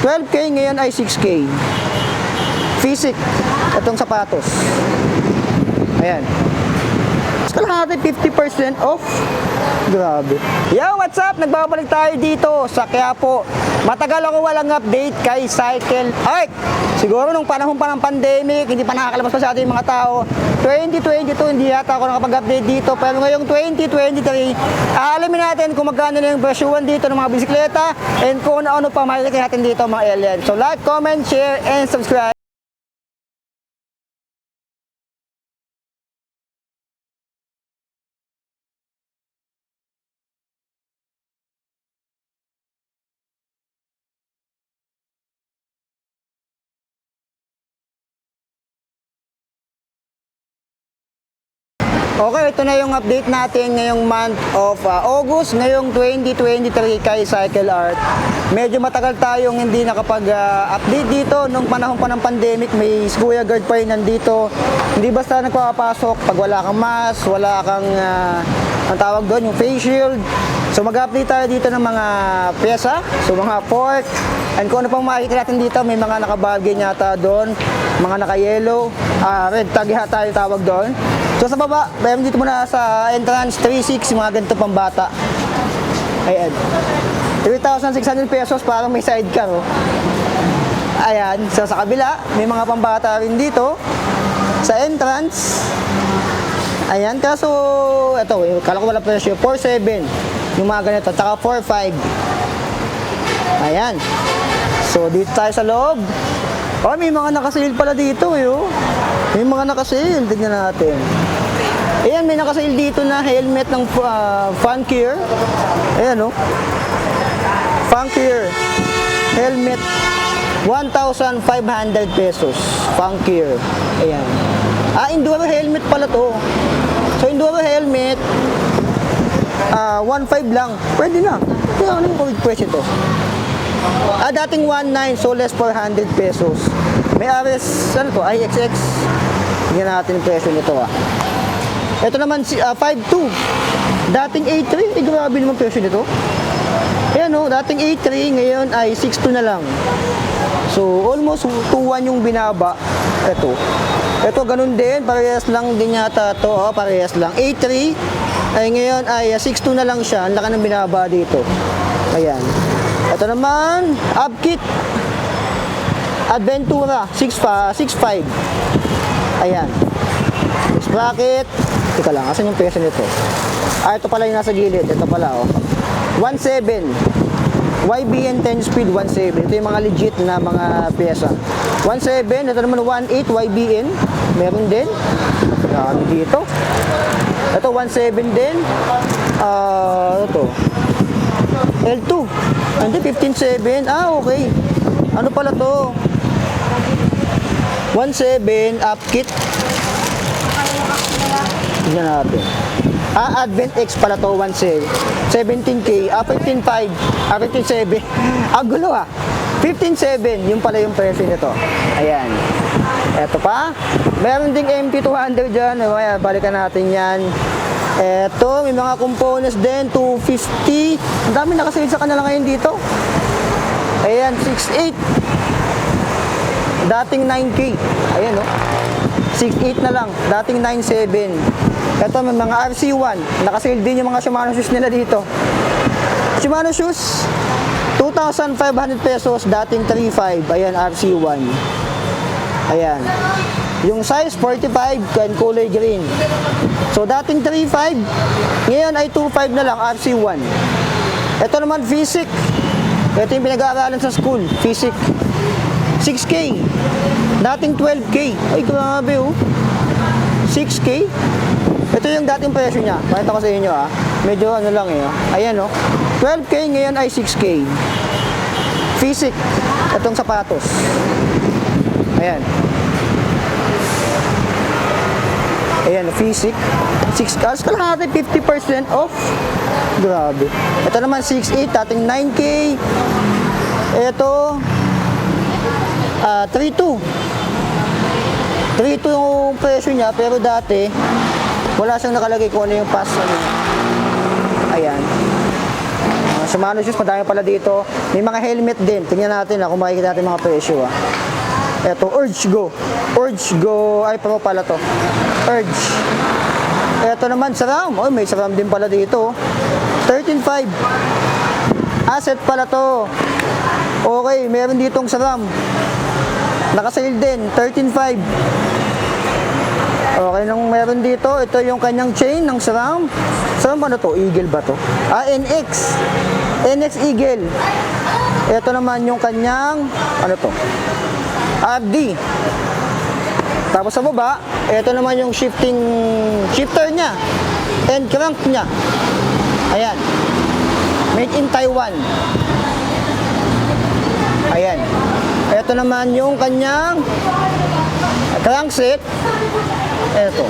12K, ngayon ay 6K. Physic, itong sapatos. Ayan. Kalahati 50% off. Grabe. Yo, what's up? Nagbabalik tayo dito sa Quiapo. Matagal ako walang update kay Cycle Art. Siguro nung panahon pa ng pandemic, hindi pa nakakalabas pa sa ating mga tao. 2022, hindi yata ako nakapag-update dito. Pero ngayong 2023, aalamin natin kung magkano na yung presyuhan dito ng mga bisikleta and kung ano pa makikita natin dito mga alien. So like, comment, share, and subscribe. Okay, ito na yung update natin ngayong month of August, ngayong 2023 kay Cycle Art. Medyo matagal tayong hindi nakapag-update dito nung panahon pa ng pandemic. May Kuya Guard pa rin nandito. Hindi basta nagpapasok pag wala kang mask, wala kang ang tawag doon, yung face shield. So mag-update tayo dito ng mga pyesa, so mga fork, and kung ano pang makikita natin dito, may mga nakabargain yata doon, mga naka-yellow, red tag yata yung tawag doon. So sa baba, meron dito muna sa entrance 3.6, mga ganito pang bata. Ayan. 3,600 pesos, parang may sidecar, oh. Ayan. So sa kabila, may mga pambata rin dito. Sa entrance, ayan. Kaso, ito, kala ko wala presyo. 4.7 yung mga ganito. Tsaka 4.5. Ayan. So dito tayo sa loob. Oh, may mga nakasale pala dito, eh, oh. May mga nakasale. Tignan natin. Ayan, may nakasale dito na helmet ng Funkeer. Ayan, oh. Funkeer. Helmet. 1,500 pesos. Funkeer. Ayan. Enduro helmet pala to. So, Enduro helmet, 1,500 lang. Pwede na. Kaya ano yung price ito? Dating 1,900, so less 400 pesos. May RS, ano to? IXX. Tingnan natin yung presyo nito, ah. Ito naman, 5,200. Dating 8,300. Grabe naman presyo nito. Ayan, oh. Dating 8,300, ngayon ay 6,200 na lang. So, almost 2,100 yung binaba. Ito. Ito, ganun din. Parehas lang din yata ito. Oh, parehas lang. 8,300. Ay, ngayon ay 6,200 na lang siya. Ang laki ng binaba dito. Ayan. Ito naman, Upkit. Adventura. 6,500. Ayan. Sprocket. Teka lang, asan yung presyo nito? Ito pala yung nasa gilid. Ito pala, oh. 1,700. YBN 10 speed 1,700. Ito yung mga legit na mga pyesa. 1,700. Ito naman 1,800 YBN. Meron din. Marami dito. Ito 1,700 din. Ito. L2. Hindi, 15,700. Okay. Ano pala to? 1,700 Upkit. Tignan natin. Advent X pala to, 1,700. 17K, 15,500, 15,700. Ang gulo, ha. 15,700, yung pala yung presyo nito. Ayan. Eto pa. Meron ding MP200 dyan. Ayan, balikan natin yan. Eto, may mga components din, 250. Ang dami nakasale sa kanila ngayon dito. Ayan, 6,800. Dating 9K. Ayan, no. 6,800 na lang. Dating 9,700. Ito, may mga RC1. Nakasale din yung mga Shimano shoes nila dito. Shimano shoes, 2,500 pesos. Dating 3,500. Ayan, RC1. Ayan. Yung size, 45, and kulay green. So, dating 3,500. Ngayon ay 2,500 na lang, RC1. Ito naman, Physic. Ito yung pinag-aaralan sa school. Physic. 6K. Dating 12K. Ay, grabe, oh. 6K. Ito yung dating presyo niya. Pakita ko sa inyo, ah. Medyo ano lang, eh. Ayan, oh. 12K, ngayon ay 6K. Physic. Itong sapatos. Ayan. Ayan, Physic. 6 cars. Kalahati 50% off. Grabe. Ito naman 6,800. Dating 9K. Ito, 3,200. 3,200 yung presyo niya, pero dati wala siyang nakalagay kung ano yung pass. Ayan. Shimano shoes, madami pala dito. May mga helmet din. Tingnan natin kung makikita natin mga presyo. Ito, Urge Go. Urge Go, ay pro pala to. Urge. Ito naman, SRAM. Oh, may SRAM din pala dito. 13.5. Asset pala to. Okay, meron ditong SRAM. Nakasale din, 13.5. Okay, nung meron dito, ito yung kanyang chain ng SRAM. SRAM ano to? Eagle ba to? NX. NX Eagle. Ito naman yung kanyang, ano to? RD. Tapos sa baba, ito naman yung shifter niya and crank niya. Ayan. Made in Taiwan. Ayan. Ito naman yung kanyang crankset. Ito.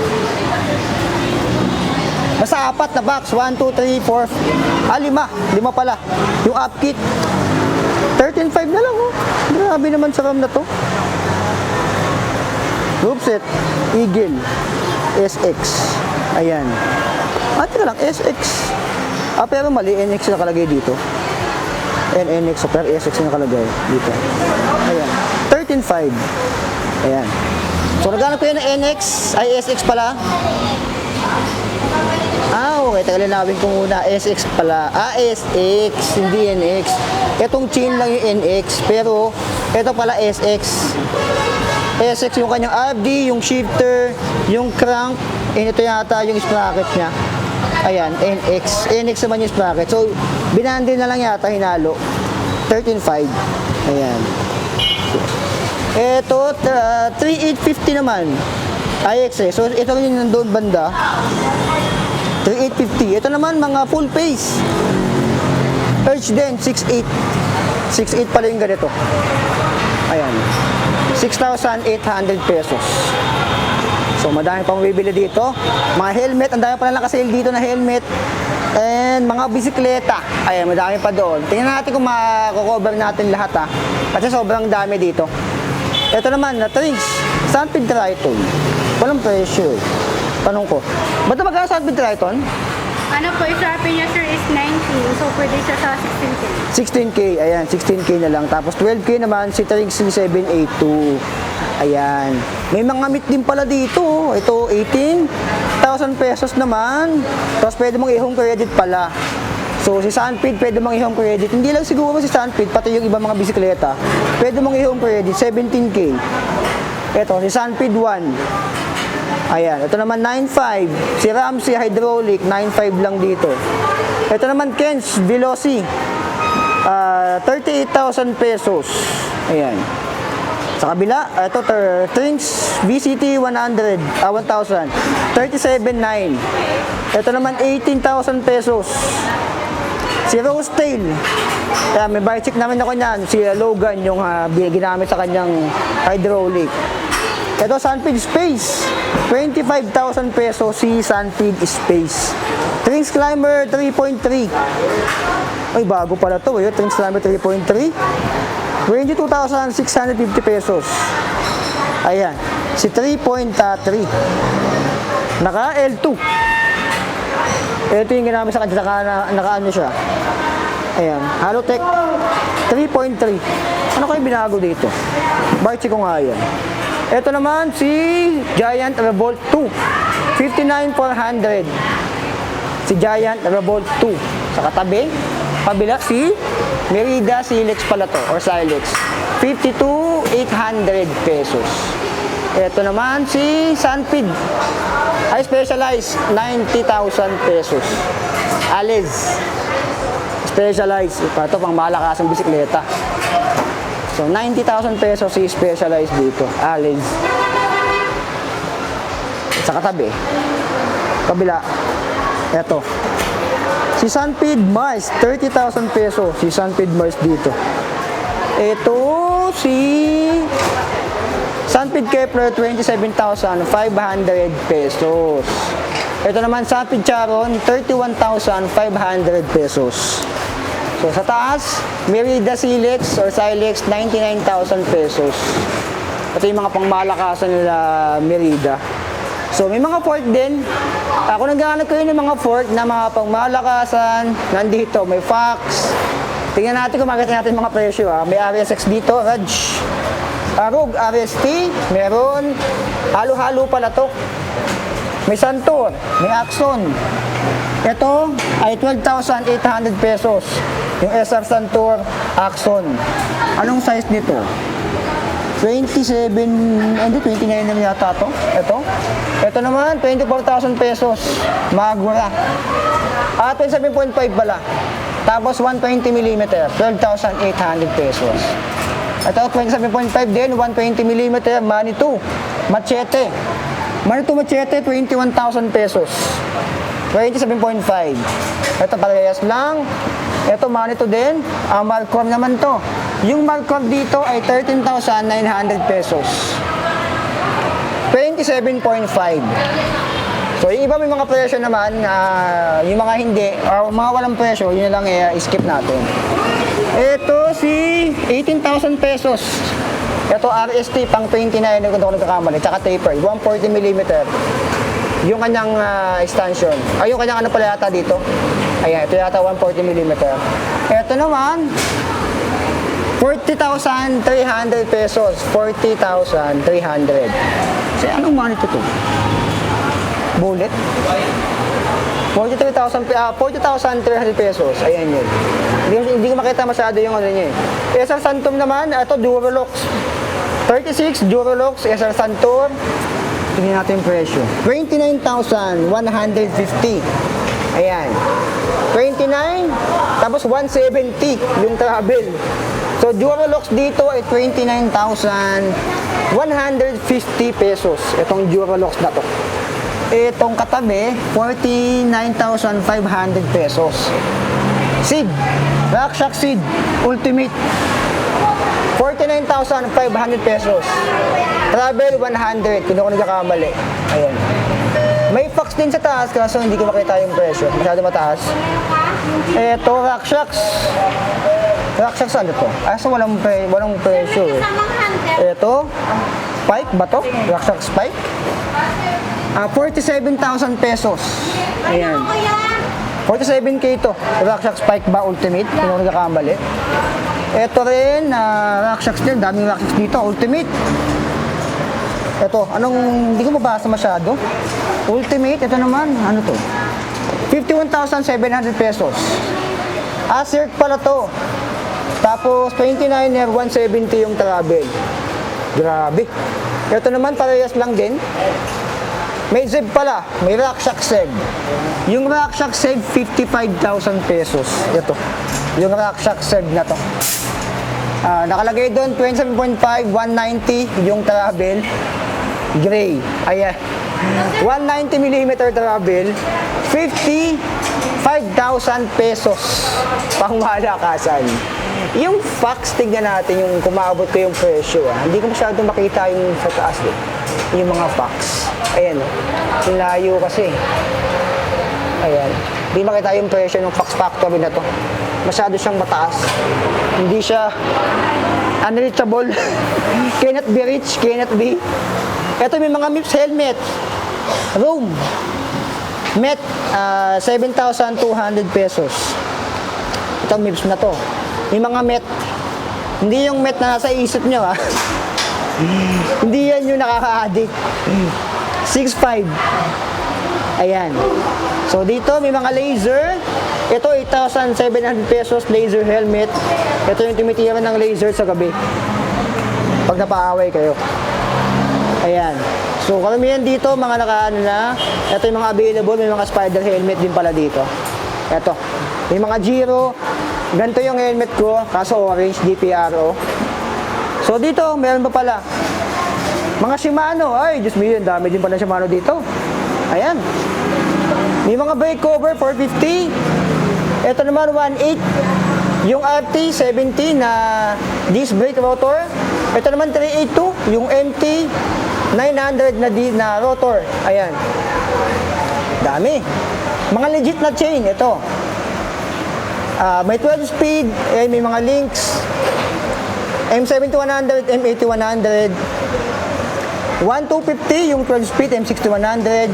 Basta 4 na box. 1, 2, 3, 4. 5. 5 pala. Yung up kit. 13.5 na lang, oh. Grabe naman sa RAM na to. Group set, Eagle, SX. Ayan. Teka lang, SX. Pero mali, NX nakalagay dito. NX, pero SX nakalagay dito. Ayan. 13.5. Ayan. So, naghanap ko yun ng NX, ay SX pala. Okay. Teka, linawin ko muna. SX pala. SX, hindi NX. Itong chain lang yung NX, pero ito pala SX. SX yung kanyang RD, yung shifter, yung crank, ito yata yung sprocket niya. Ayan, NX. NX naman yung sprocket. So, binandil na lang yata, hinalo. 13.5. Ayan. Ito, 3,850 naman. IX. So, ito rin yung nandoon banda. 3,850. Ito naman, mga full face. Urge din, 6,800. 6,800 pala yung ganito. Ayan. 6,800 pesos. So, madami pang bibili dito. Mga helmet, ang dami pa na nakasale dito na helmet. And mga bisikleta. Ayan, madami pa doon. Tingnan natin kung mako-cover natin lahat kasi sobrang dami dito. Ito naman, na Trinks. Sunpid Triton. Walang presyo. Tanong ko, ba't na magkano Sunpid Triton? Ano po, iswapin niya sir is 19. So, pwede siya sa 16K. 16K, ayan, 16K na lang. Tapos 12K naman si Trinks 782. Ayan. May mga meat din pala dito. Ito, 18,000 pesos naman. Tapos pwede mong i-home credit pala. So, si Sunpid, pwede mong i-home credit. Hindi lang siguro si Sunpid, pati yung ibang mga bisikleta. Pwede mong i-home credit, 17K. Ito, si Sunpid 1. Ayan, ito naman 9.5. Si Ramsey Hydraulic, 9.5 lang dito. Ito naman Ken's Veloci, 38,000 pesos. Ayan. Sa kabila, ito Trinks VCT 100, 1,000. 37,900. Ito naman 18,000 pesos. Si Rose Tail. Kaya may bike check namin ako niyan. Si Logan, yung ginamit sa kanyang hydraulic. Ito, Sunpid Space. 25,000 pesos si Sunpid Space. Trinks Climber 3.3. Ay, bago pala to. Trinks Climber 3.3. 22,650 pesos. Ayan. Si 3.3. Naka L2. Ito yung ginamit sa kanya. Naka ano siya. Ayan. Halotech 3.3. Ano kayo binago dito? Bike ko nga yan. Ito naman si Giant Revolt 2. 59,400. Si Giant Revolt 2. Sa katabi, kabila si Merida Silex pala to, or Silex. 52,800 pesos. Ito naman si Sunpid. I Specialized, 90,000 pesos. Aliz. Specialized. Ito pang malakasang bisikleta. So, 90,000 pesos si Specialized dito. Aliz. Sa katabi. Kabila. Ito. Si Sunpid Mars, 30,000 pesos. Si Sunpid Mars dito. Ito si Sunpid Kepler, 27,500 pesos. Ito naman Sunpid Charon, 31,500 pesos. So sa taas, Merida Silex or Silex, 99,000 pesos. Ito yung mga pangmalakasan nila Merida. So may mga fork din. Kung naghahanap kayo ng mga fork na mga pangmalakasan, nandito may Fox. Tingnan natin kung makita natin mga presyo. May RSX dito, Raj. ROG RST, meron. Halo-halo pala to. May Santor, may Axon. Ito ay 12,800 pesos. Yung SR Santor Axon. Anong size nito? 27, hindi, 29 naman yata to. Ito naman, 24,000 pesos. Magura. 27.5 pala. Tapos 120mm, 12,800 pesos. Ito, 27.5 din, 120mm, Manitou. Machete. Manitou Machete, 21,000 pesos. 27.5. Ito, parehas lang. Ito, Manitou din. Marcor naman to. Yung Marcor dito ay 13,900 pesos. 27.5. So, yung iba may mga presyo naman, yung mga hindi, o mga walang presyo, yun na lang skip natin. Ito si 18,000 pesos. Ito RST pang 29, kung ako nagkakamali, tsaka taper, 140mm. Yung kanyang extension. Ay, yung kanyang ano pala yata dito. Ayan, ito yata 140mm. Ito naman, 40,300 pesos. 40,300. Kasi anong money to? Bullet? 40,300 pesos. Ayan yun. Hindi ko makita masyado yung ano niya eh. SR Santom naman, ito Duralox. 36 Duralox, SR Santor. Tingnan natin yung presyo. 29,150. Ayan. 29, tapos 170 yung travel. So, Duralox dito ay 29,150 pesos. Itong Duralox na to. Itong katabi, 49,500 pesos. Seed. RockShox Seed. Ultimate. 49,500 pesos. Travel 100. Kung ako nagkakamali. Ayan. May Fox din sa taas, kaso hindi ko makita yung presyo. Masyado mataas. Ito, RockShox. RockShox ano to? So walang presyo eh. Ito, Spike ba to? RockShox Spike. 47,000 pesos. Ayan. 47K to. RockShox Spike ba Ultimate? Kung ako nagkakamali. Ito rin, RockShox din. Daming RockShox dito. Ultimate. Ito, hindi ko mabasa masyado. Ultimate, ito naman, ano to? 51,700 pesos. Acer pala to. Tapos, 29er, 170 yung travel. Grabe. Ito naman, parehas lang din. May Zeb pala. May RockShox Zeb. Yung RockShox Zeb, 55,000 pesos. Ito. Yung RockShox Zeb na to. Nakalagay doon, 27.5, 190 yung travel. Gray. Ayan. 190mm travel. 55,000 pesos. Pangmalakasan. Yung Fox, tignan natin yung kumabot ko yung presyo. Hindi ko masyadong makita yung sa taas din. Yung mga Fox. Ayan. Yung layo kasi. Ayan. Hindi makita yung presyo ng Fox Factory na to. Masyado siyang mataas. Hindi siya unreachable. Cannot be reached. Cannot be. Ito may mga MIPS helmet. Room. Met. 7,200 pesos. Ito MIPS na to. Yung mga Met. Hindi yung Met na nasa isip nyo ha. Hindi yan yung nakaka-addict. 6.5. Ayan. So dito may mga laser. Ito 8,700 pesos laser helmet. Ito yung tumitira ng laser sa gabi. Pag napaaway kayo. Ayan. So karamihan dito mga nakaano na. Ito yung mga available. May mga spider helmet din pala dito. Ito. May mga Giro. Ganito yung helmet ko. Kaso orange DPRO. So dito meron pa pala. Mga Shimano. Ay, Diyos mo yun. Dami din pala Shimano dito. Ayan. May mga brake cover, 450. Ito naman, 1.8. Yung RT70 na disc brake rotor. Ito naman, 382. Yung MT 900 na rotor. Ayan. Dami. Mga legit na chain. Ito. May 12 speed. May mga links. M7100, M8100. 1,250 yung 12 speed M6100.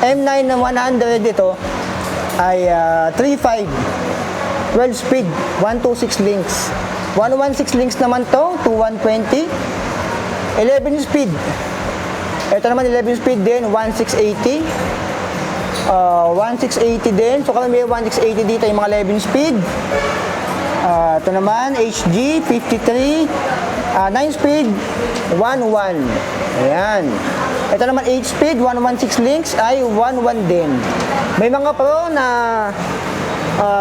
M9 na 100 ito ay 3.5. 12 speed, 126 links. 116 links naman to, 2120. 11 speed. Ito naman 11 speed din, 1680. 1680 din. So kami may 1680 dito yung mga 11 speed. Ito naman, HG 53. 9 speed, 11. Ayan. Ito naman 8 speed, 116 links ay 11 din. May mga pro na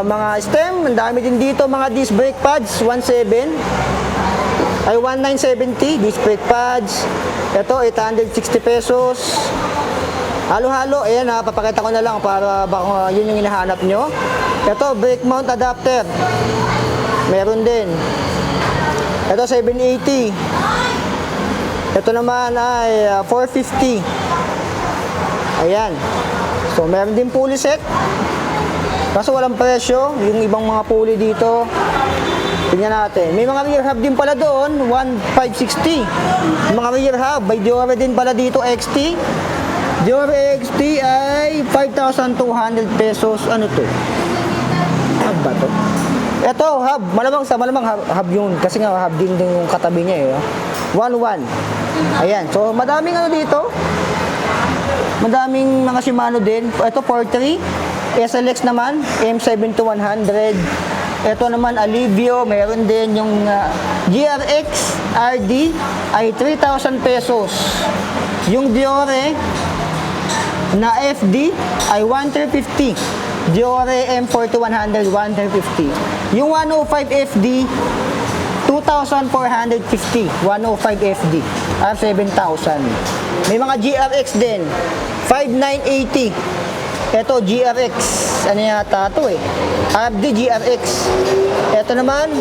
mga stem, ang dami din dito mga disc brake pads, 17 ay 1970 disc brake pads. Ito 860 pesos. Halo-halo, ayan papakita ko na lang para baka yun yung hinahanap nyo. Ito brake mount adapter, meron din. Ito 780. Ito naman ay 450. Ayan. So meron din pulley set. Kaso walang presyo, yung ibang mga pulley dito. Tingnan natin. May mga rear hub din pala doon, 1,560. Mga rear hub, may Diore din pala dito, XT. Diore XT ay 5,200 pesos. Ano to? Hub ba to? Ito, hub. Malamang hub yun. Kasi nga hub din yung katabi niya eh. 1,1. Ayan. So, madaming ano dito. Madaming mga Shimano din. Ito, 4.3. SLX naman, M7100. Ito naman, Alivio. Meron din yung GRX RD ay 3,000 pesos. Yung Diore na FD ay 1,350. Diore M4100, 1,350. Yung 105 FD, 2,450. 105 FD, R7,000. May mga GRX din, 5,980. Ito, GRX. Ano yata ito eh? RD GRX. Ito naman,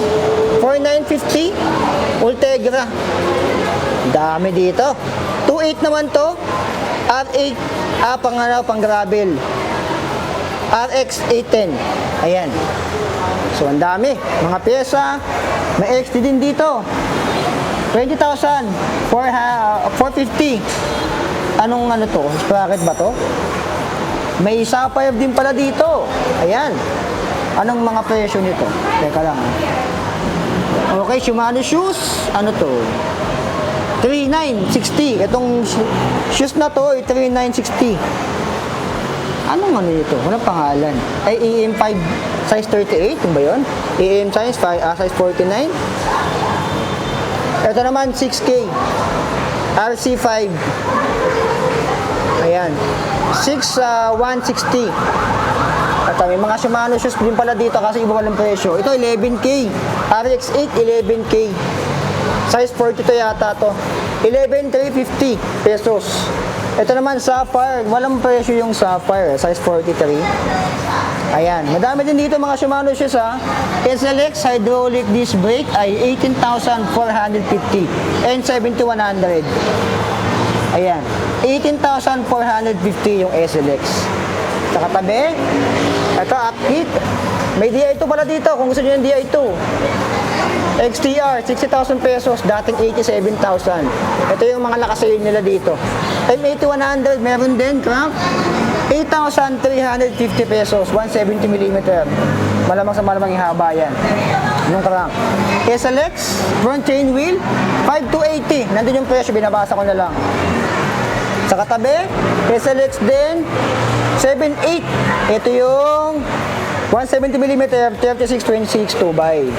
4,950. Ultegra. Dami dito. 2.8 naman to. R8. Pang gravel. RX 810. Ayan. So, ang dami. Mga pyesa. May XT din dito. 20,000. 450. Anong ano to? Sprocket ba to? May sapphire din pala dito. Ayan. Anong mga presyo nito? Teka lang. Okay, Shimano shoes. Ano to? 3,960. Itong shoes na to ay 3,960. Anong ano ito? Walang pangalan. Ay EM5 size 38. Yung ba yun? EM size 49. Ito naman 6K. RC5. Ayan. 160. At may mga Shimano shoes din pala dito kasi iba walang presyo. Ito 11K. RX8 11K. Size 42 yata to. 11,350 pesos. Ito naman Sapphire. Walang presyo yung Sapphire. Size 43. Ayan. Madami din dito mga Shimano shoes ha. SLX hydraulic disc brake ay 18,450 and 7,100. Ayan. 18,450 yung SLX. Sa katabi, ito Upkit. May DI2 pala dito kung gusto nyo yung DI2. XTR, 60,000 pesos, dating 87,000. Ito yung mga nakasale nila dito. M8100, meron din, crank. 8,350 pesos, 170mm. Malamang sa malamang ihaba yan. Yung crank. SLX, front chain wheel, 5,280. Nandun yung presyo, binabasa ko na lang. Sa katabi, SLX din, 7.8. Ito yung 170mm, 3626 2x.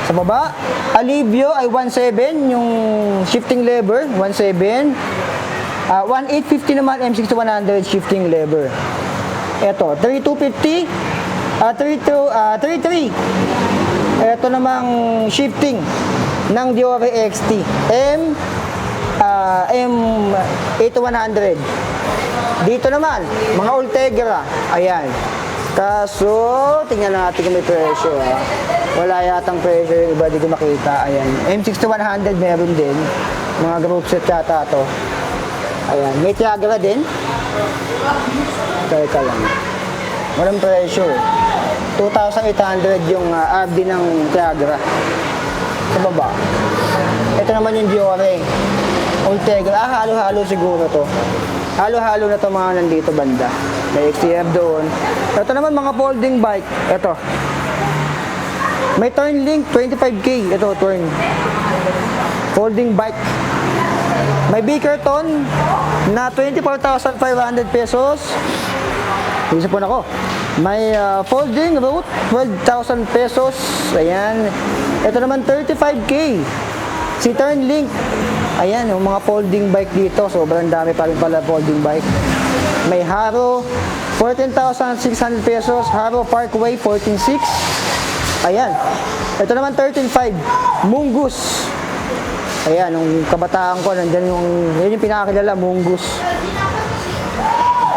Sa baba, Alivio ay 1.7, yung shifting lever, 1.7. 1.850 naman, M6100 shifting lever. Ito, 3.250, 3.3. Ito namang shifting ng Diore XT, M8100. Dito naman, mga Ultegra. Ayan. Kaso, tingnan natin kung may presyo. Wala yatang presyo yung iba, di ko makita. Ayan. M6100 meron din. Mga group set yata to. Ayan. May Tiagra din. Teka lang. Walang presyo. 2,800 yung RD ng Tiagra. Sa baba. Ito naman yung Diore. Ultegra. Halo-halo siguro to. Halo-halo na to mga nandito banda. May XTF doon. Ito naman mga folding bike. Ito. May turn link, 25K. Ito, turn. Folding bike. May Bickerton na 24,500 pesos. Isa po na ako. May folding route, 12,000 pesos. Ayan. Ito naman 35K. Si Turnlink. Ayan, yung mga folding bike dito. Sobrang dami pa rin pala folding bike. May Haro, 14,600 pesos. Haro Parkway, 14,600. Ayan. Ito naman 13,500. Mungus. Ayan, nung kabataan ko, nandyan yun yung pinakakilala, Mungus.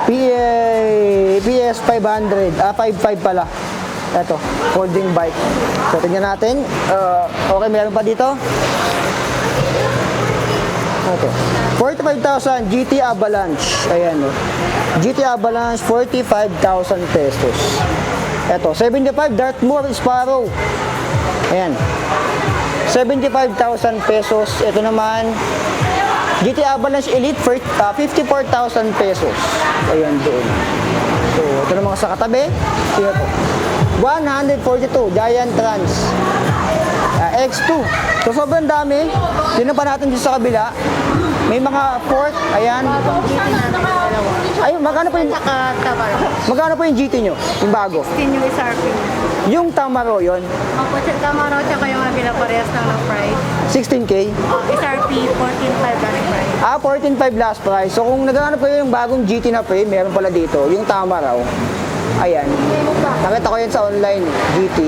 PS 500, 5.5 pala. Ito, folding bike. So, tingnan natin. Okay, meron pa dito. Ito, 45,000 GT Avalanche. Ayan, GT Avalanche, 45,000 pesos. Ito, 75 Dartmoor Sparrow. Ayan, 75,000 pesos. Ito naman, GT Avalanche Elite, 54,000 pesos. Ayan doon. So, ito naman sa katabi. Sino to? 142, Giant Trans. X2. So, sobrang dami. Tingnan pa natin dito sa kabila. May mga port. Ayan. Ayun, magkano po yung magkano po yung GT nyo? Yung bago? 16 yung SRP. Yung Tamaro yun? Opo, Tamaro, tsaka yung mga pinaparehas lang ng price. 16K? SRP, 14.5 last price. 14.5 last price. So kung naghahanap kayo yung bagong GT na frame, meron pala dito, yung Tamaraw. Ayan. Nakita ko yan sa online, GT.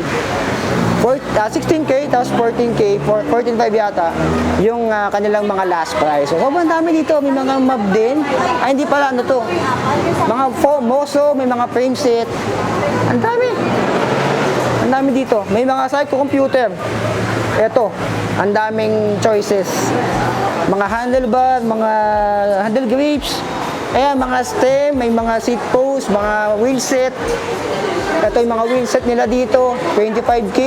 16K, tapos 14K, 14.5 yata, yung kanilang mga last price. So sobrang dami dito, may mga map din. Ay, hindi pala, ano to? Mga Moso, may mga frame set. Ang dami. Ang dami dito. May mga Psycho computer. Ito, ang daming choices. Mga handlebar, mga handle grips. Ayan, mga stem, may mga seat post, mga wheel set. Ito yung mga wheel set nila dito, 25K.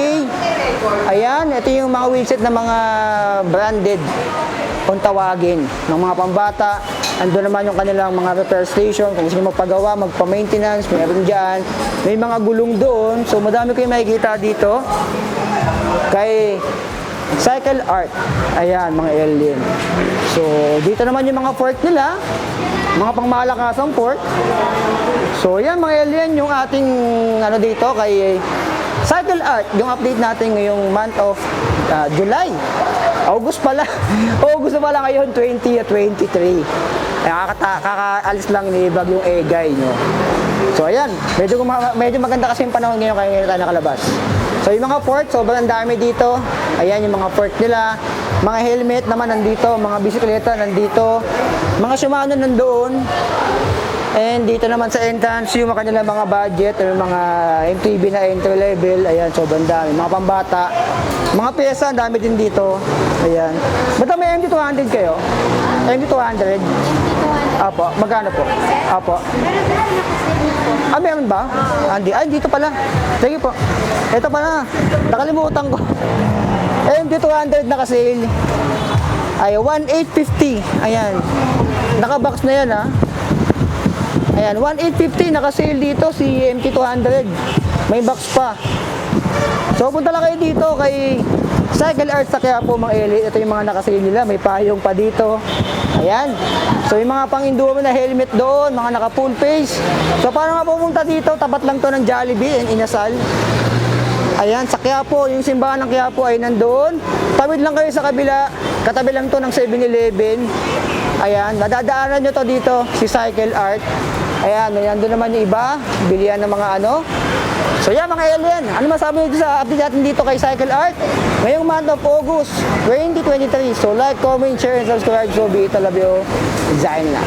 Ayan, ito yung mga wheel set na mga branded kung tawagin ng mga pambata. Ando naman yung kanilang mga repair station. Kung gusto nyo magpagawa, magpa-maintenance, meron dyan. May mga gulong doon. So, madami ko yung makikita dito. Kay Cycle Art. Ayan, mga alien. So, dito naman yung mga fork nila. Mga pangmalakasang fork. So, yan mga alien, yung ating ano dito kay Cycle Art. Yung update natin ngayong month of July. August pala. August pala ngayon, 2023. Kakaalis lang ni Bagyong Egay, no? So, ayan. Medyo maganda kasi yung panahon ngayon kaya ngayon tayo nakalabas. So, yung mga port, sobrang dami dito. Ayan, yung mga port nila. Mga helmet naman nandito. Mga bisikleta nandito. Mga Shimano nandoon. And dito naman sa entrance, yung kanilang mga budget, yung mga MTB na entry level. Ayan, sobrang dami. Mga pambata. Mga pyesa, ang dami din dito. Ayan. Ba't may MT200 kayo? MT200? Apo, magkano po? Apo. Meron ba? Hindi. Ay, dito pala. Sige po. Ito pala. Nakalimutan ko. MT200 naka-sale. Ay, 1,850. Ayan. Naka-box na yan, ha. Ayan, 1,850 naka-sale dito si MT200. May box pa. So, punta lang kayo dito kay Cycle Art sa Quiapo, mga elite. Ito yung mga naka-sale nila. May payong pa dito. Ayan. So, yung mga pang-enduro na helmet doon, mga naka-full face. So, paano nga pupunta dito? Tapat lang to ng Jollibee and Inasal. Ayan, sa Quiapo, yung simbahan ng Quiapo ay nandoon. Tawid lang kayo sa kabila. Katabi lang to ng 7-Eleven. Ayan, madadaanan nyo to dito, si Cycle Art. Ayan, nandun naman yung iba, bilihan ng mga ano. So yan mga alien, ano masabi nyo sa update natin dito kay Cycle Art? Ngayong month of August 2023. So like, comment, share, and subscribe. So be it, I love you. Zain na.